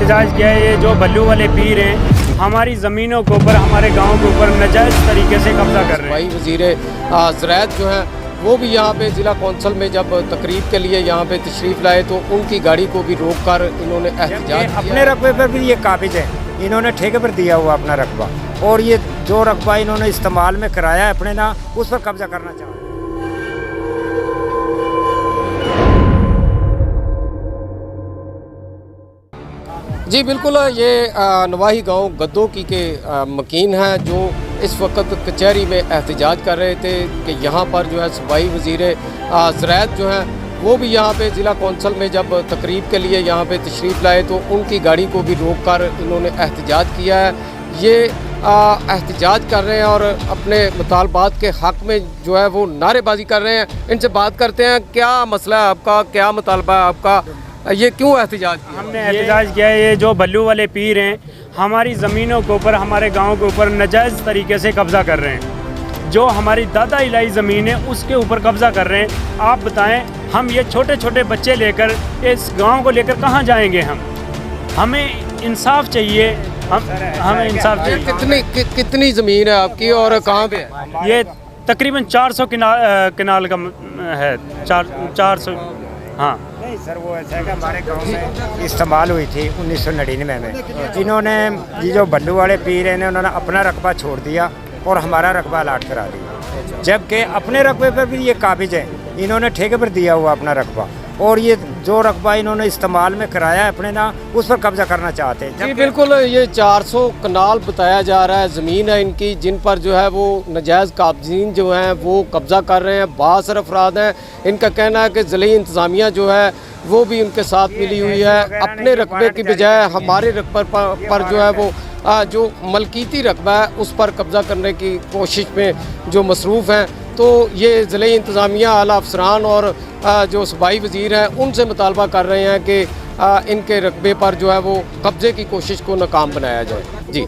एहतजाज किया है। ये जो बल्लू वाले पीर हैं हमारी ज़मीनों के ऊपर, हमारे गाँव के ऊपर नाजायज़ तरीके से कब्जा कर रहे हैं। भाई वज़ीर ज़राअत जो है वो भी यहाँ पे ज़िला कौंसल में जब तकरीब के लिए यहाँ पे तशरीफ़ लाए तो उनकी गाड़ी को भी रोक कर इन्होंने एहतजाज किया। अपने रकबे पर भी ये काबिज है, इन्होंने ठेके पर दिया हुआ अपना रकबा, और ये जो रकबा इन्होंने इस्तेमाल में कराया है अपने ना, उस पर कब्जा करना चाहते हैं। जी बिल्कुल, ये नवाही गांव गद्दों के मकीन हैं जो इस वक्त कचहरी में एहतजाज कर रहे थे कि यहाँ पर जो है सूबाई वज़ीर ज़राअत जो हैं वो भी यहाँ पे ज़िला कौंसल में जब तकरीब के लिए यहाँ पे तशरीफ़ लाए तो उनकी गाड़ी को भी रोक कर इन्होंने एहतजाज किया है। ये एहतजाज कर रहे हैं और अपने मुतालबात के हक़ में जो है वो नारेबाजी कर रहे हैं। इनसे बात करते हैं, क्या मसला है आपका, क्या मुतालबा है आपका, ये क्यों एहतजाज किया? हमने एहतजाज किया है। ये जो बल्लू वाले पीर हैं हमारी ज़मीनों के ऊपर, हमारे गाँव के ऊपर नाजायज़ तरीके से कब्ज़ा कर रहे हैं। जो हमारी दादा इलाही ज़मीन है उसके ऊपर कब्ज़ा कर रहे हैं। आप बताएं, हम ये छोटे छोटे बच्चे लेकर इस गांव को लेकर कहां जाएंगे? हमें इंसाफ चाहिए, हमें इंसाफ चाहिए। कितनी ज़मीन है आपकी और कहाँ पे है? ये तकरीबन 400 किनाल का है, 400। हाँ नहीं सर, वो ऐसा है कि हमारे गांव में इस्तेमाल हुई थी 1999 में। इन्होंने ये जो बल्लू वाले पीर हैं उन्होंने अपना रकबा छोड़ दिया और हमारा रकबा अलाट करा दिया, जबकि अपने रकबे पर भी ये काबिज है, इन्होंने ठेके पर दिया हुआ अपना रकबा, और ये जो रकबा इन्होंने इस्तेमाल में कराया है अपने ना, उस पर कब्जा करना चाहते हैं। जी बिल्कुल, ये 400 कनाल बताया जा रहा है ज़मीन है इनकी, जिन पर जो है वो नाजायज़ काबजीन जो हैं वो कब्ज़ा कर रहे हैं। बासर अफराद हैं, इनका कहना है कि ज़िले इंतज़ामिया जो है वो भी उनके साथ मिली हुई है। अपने रकबे की बजाय हमारे रकबे पर जो है वो जो मलकीती रकबा है उस पर कब्ज़ा करने की कोशिश में जो मसरूफ़ हैं। तो ये ज़िले इंतज़ामिया, आला अफसरान और जो सूबाई वज़ीर हैं उनसे मुतालबा कर रहे हैं कि इनके रकबे पर जो है वो कब्ज़े की कोशिश को नाकाम बनाया जाए। जी